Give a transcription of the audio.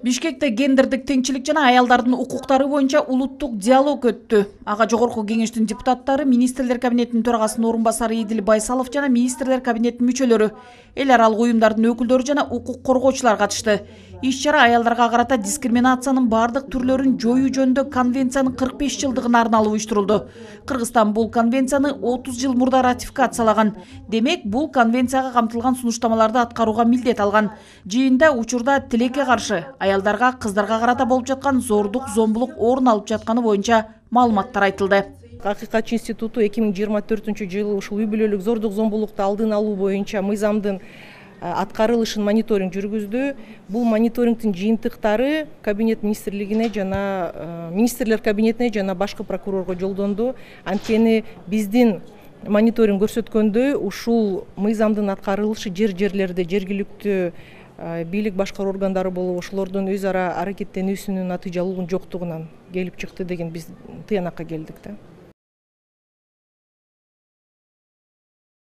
Бишкекте гендердик теңчилик жана аялдардын укуктары боюнча улуттук диалог өттү. Ага жогорку кеңештин депутаттары, министрлер кабинетинин төрагасынын орун басары Идил Байсалов жана министрлер кабинетинин мүчөлөрү, эл аралык уюмдардын өкүлдөрү жана укук коргоочулар катышты. Иш-чара аялдарга карата дискриминациянын бардык түрлөрүн жоюу жөнүндө конвенциянын 45 жылдыгына арналып уюштурулду. Кыргызстан бул конвенцияны 30 жыл мурда ратификациялаган. Демек, бул конвенцияга камтылган сунуштамаларды аткарууга милдет алган. Жыйында учурда тилекке каршы аялдарга, кыздарга карата болуп жаткан зордук, зомбулук орун алып жатканы боюнча маалыматтар айтылды. Акыйкатчы институту 2024 ушул үй бүлөлүк зордук зомбулукту алдын алуу боюнча мыйзамдын аткарылышын мониторинг жүргүздү. Бул мониторингдин жыйынтыктары кабинет министрлигине жана министрлер кабинетине жана башкы прокурорго жолдонду. Анткени биздин мониторинг көрсөткөндөй, ушул мыйзамдын аткарылышы жерлерде жергиликтүү бийлик башкаруу органдары болуп, ошолордун өз ара аракеттенүүсүнүн натыйжалуу жоктугунан келип чыкты деген биз тыянакка келдик да.